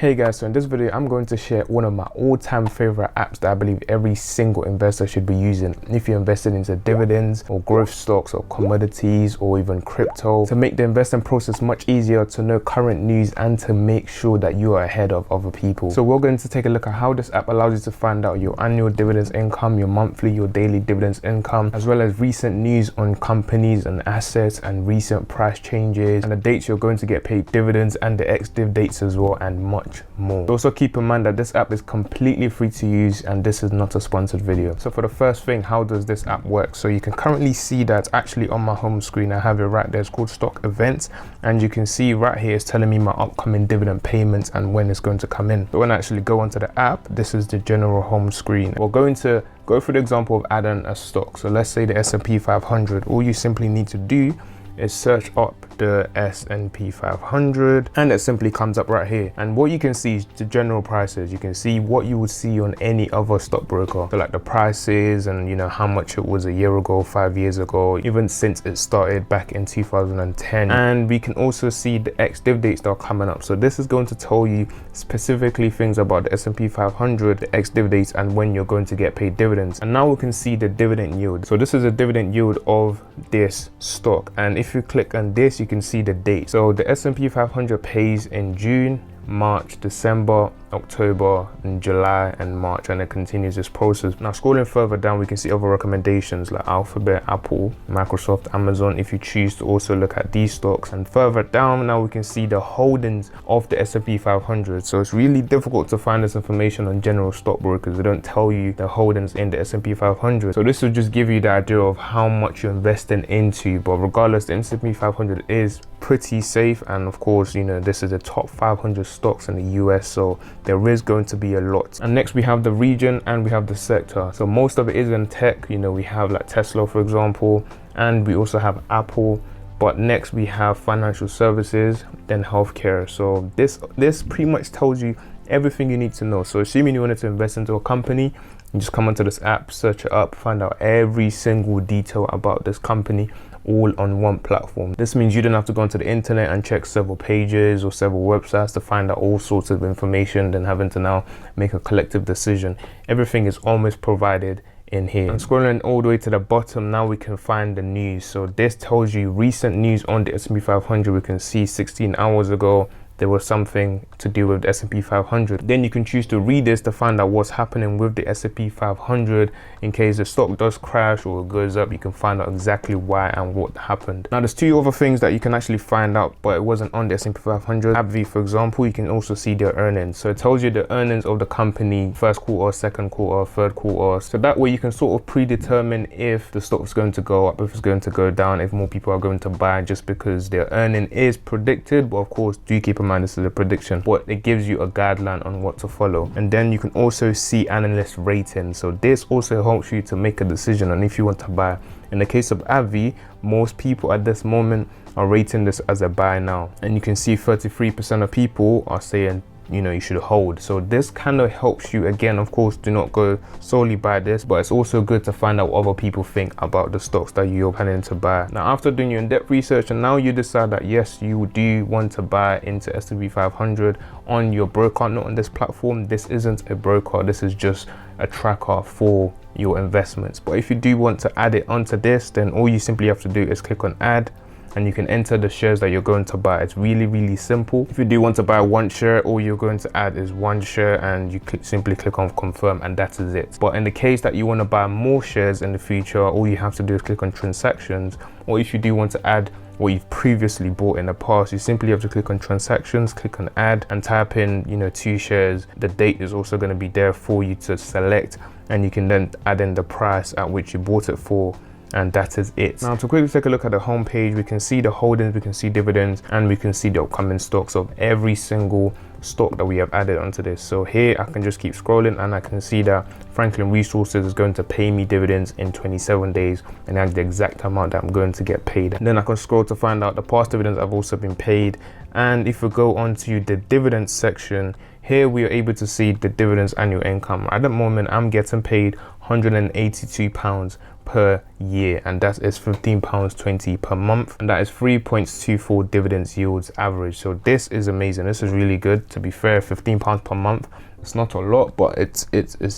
Hey guys, so in this video I'm going to share one of my all-time favorite apps that I believe every single investor should be using if you're invested into dividends or growth stocks or commodities or even crypto, to make the investing process much easier, to know current news and to make sure that you are ahead of other people. So we're going to take a look at how this app allows you to find out your annual dividends income, your monthly, your daily dividends income, as well as recent news on companies and assets and recent price changes and the dates you're going to get paid dividends and the ex-div dates as well, and much more. Also keep in mind that this app is completely free to use and this is not a sponsored video. So for the first thing, how does this app work? So you can currently see that actually on my home screen. I have it right there. It's called stock events, and you can see right here it's telling me my upcoming dividend payments and when it's going to come in. But when I actually go onto the app, this is the general home screen. We're going to go through the example of adding a stock. So let's say the S&P 500. All you simply need to do is search up the S&P 500 and it simply comes up right here, and what you can see is the general prices. You can see what you would see on any other stockbroker, so like the prices and you know how much it was a year ago, 5 years ago, even since it started back in 2010. And we can also see the ex-div dates that are coming up. So this is going to tell you specifically things about the S&P 500, the ex-div dates, and when you're going to get paid dividends. And now we can see the dividend yield. So this is a dividend yield of this stock, and if you click on this you can see the date. So the S&P 500 pays in June, March, December, October, and July and March, and it continues this process. Now scrolling further down we can see other recommendations like Alphabet, Apple, Microsoft, Amazon, if you choose to also look at these stocks. And further down now we can see the holdings of the S&P 500. So it's really difficult to find this information on general stockbrokers. They don't tell you the holdings in the S&P 500. So this will just give you the idea of how much you're investing into. But regardless, the S&P 500 is pretty safe, and of course you know this is the top 500 stocks in the US, so there is going to be a lot. And next we have the region and we have the sector. So most of it is in tech. You know, we have like Tesla for example, and we also have Apple. But next we have financial services, then healthcare. So this pretty much tells you everything you need to know. So assuming you wanted to invest into a company, you just come onto this app, search it up, find out every single detail about this company, all on one platform. This means you don't have to go onto the internet and check several pages or several websites to find out all sorts of information, then having to now make a collective decision. Everything is almost provided in here. And scrolling all the way to the bottom, now we can find the news. So this tells you recent news on the S&P 500. We can see 16 hours ago there was something to do with the S&P 500. Then you can choose to read this to find out what's happening with the S&P 500. In case the stock does crash or it goes up, you can find out exactly why and what happened. Now there's two other things that you can actually find out, but it wasn't on the S&P 500. AbbVie, for example, you can also see their earnings. So it tells you the earnings of the company, first quarter, second quarter, third quarter. So that way you can sort of predetermine if the stock's going to go up, if it's going to go down, if more people are going to buy, just because their earning is predicted. But of course, do keep in mind this is a prediction, but it gives you a guideline on what to follow. And then you can also see analyst ratings. So this also helps you to make a decision on if you want to buy. In the case of AbbVie, most people at this moment are rating this as a buy now, and you can see 33% of people are saying you know you should hold. So this kind of helps you. Again, of course, do not go solely by this, but it's also good to find out what other people think about the stocks that you're planning to buy. Now after doing your in-depth research, and now you decide that yes, you do want to buy into S&P 500 on your broker, not on this platform. This isn't a broker, this is just a tracker for your investments. But if you do want to add it onto this, then all you simply have to do is click on add, and you can enter the shares that you're going to buy. It's really simple. If you do want to buy one share, all you're going to add is one share, and you simply click on confirm, and that is it. But in the case that you want to buy more shares in the future, all you have to do is click on transactions. Or if you do want to add what you've previously bought in the past, you simply have to click on transactions, click on add, and type in 2 shares. The date is also going to be there for you to select, and you can then add in the price at which you bought it for, and that is it. Now to quickly take a look at the home page, we can see the holdings, we can see dividends, and we can see the upcoming stocks of every single stock that we have added onto this. So here I can just keep scrolling, and I can see that Franklin Resources is going to pay me dividends in 27 days, and that's the exact amount that I'm going to get paid. And then I can scroll to find out the past dividends I've also been paid. And if we go on to the dividends section, here we are able to see the dividends annual income. At the moment I'm getting paid £182 per year, and that is £15.20 per month, and that is 3.24 dividends yields average. So this is amazing. This is really good. To be fair, £15 per month, it's not a lot, but it's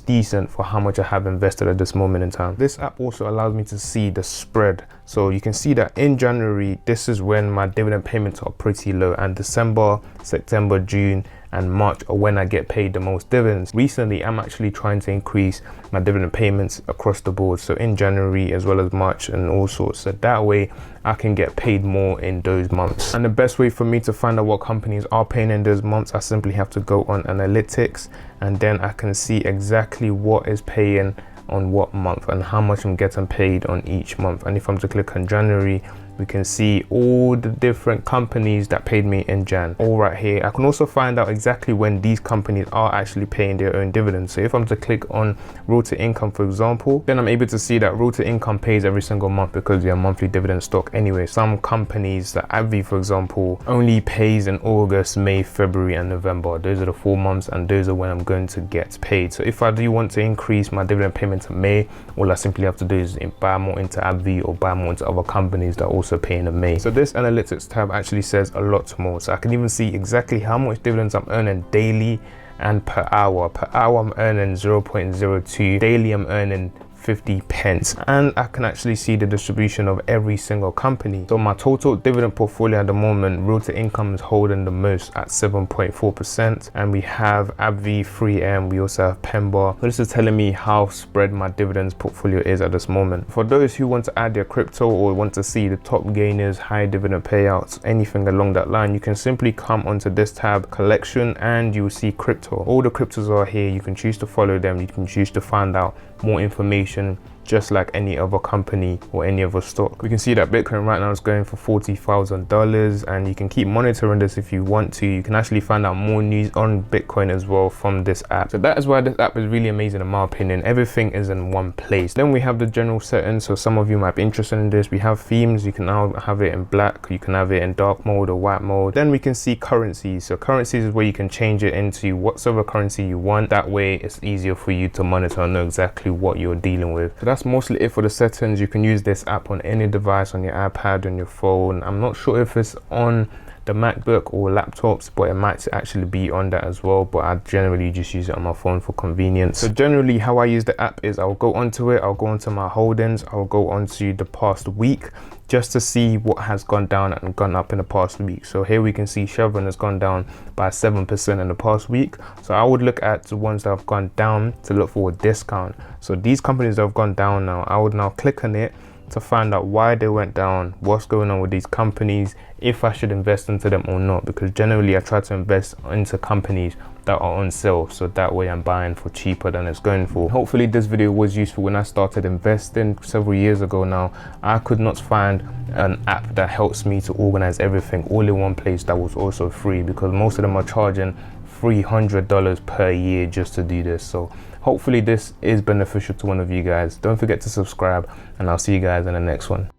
decent for how much I have invested at this moment in time. This app also allows me to see the spread. So you can see that in January, this is when my dividend payments are pretty low, and December, September, June, and March are when I get paid the most dividends. Recently, I'm actually trying to increase my dividend payments across the board. So in January as well as March and all sorts. So that way I can get paid more in those months. And the best way for me to find out what companies are paying in those months, I simply have to go on analytics, and then I can see exactly what is paying on what month and how much I'm getting paid on each month. And if I'm to click on January, we can see all the different companies that paid me in Jan all right here. I can also find out exactly when these companies are actually paying their own dividends. So if I'm to click on Realtor Income, for example, then I'm able to see that Realtor Income pays every single month because we are monthly dividend stock anyway. Some companies, like AbbVie, for example, only pays in August, May, February, and November. Those are the 4 months, and those are when I'm going to get paid. So if I do want to increase my dividend payment to May, all I simply have to do is buy more into AbbVie or buy more into other companies that also pay in May. So this analytics tab actually says a lot more. So I can even see exactly how much dividends I'm earning daily and per hour. Per hour I'm earning 0.02. Daily I'm earning 50 pence, and I can actually see the distribution of every single company. So my total dividend portfolio at the moment, Realtor Income is holding the most at 7.4%, and we have AbbVie, 3M, we also have Pemba. So this is telling me how spread my dividends portfolio is at this moment. For those who want to add their crypto or want to see the top gainers, high dividend payouts, anything along that line, you can simply come onto this tab, collection, and you will see crypto. All the cryptos are here. You can choose to follow them. You can choose to find out more information, just like any other company or any other stock. We can see that Bitcoin right now is going for $40,000, and you can keep monitoring this if you want to. You can actually find out more news on Bitcoin as well from this app. So that is why this app is really amazing in my opinion. Everything is in one place. Then we have the general settings. So some of you might be interested in this. We have themes. You can now have it in black. You can have it in dark mode or white mode. Then we can see currencies. So currencies is where you can change it into whatsoever currency you want. That way it's easier for you to monitor and know exactly what you're dealing with. So that's mostly it for the settings. You can use this app on any device, on your iPad, on your phone. I'm not sure if it's on the MacBook or laptops, but it might actually be on that as well, but I generally just use it on my phone for convenience. So generally how I use the app is I'll go onto it, I'll go onto my holdings, I'll go onto the past week just to see what has gone down and gone up in the past week. So here we can see Chevron has gone down by 7% in the past week. So I would look at the ones that have gone down to look for a discount. So these companies that have gone down now, I would now click on it to find out why they went down, what's going on with these companies, if I should invest into them or not, because generally I try to invest into companies that are on sale, so that way I'm buying for cheaper than it's going for. Hopefully this video was useful. When I started investing several years ago now, I could not find an app that helps me to organize everything all in one place that was also free, because most of them are charging $300 per year just to do this. So hopefully this is beneficial to one of you guys. Don't forget to subscribe, and I'll see you guys in the next one.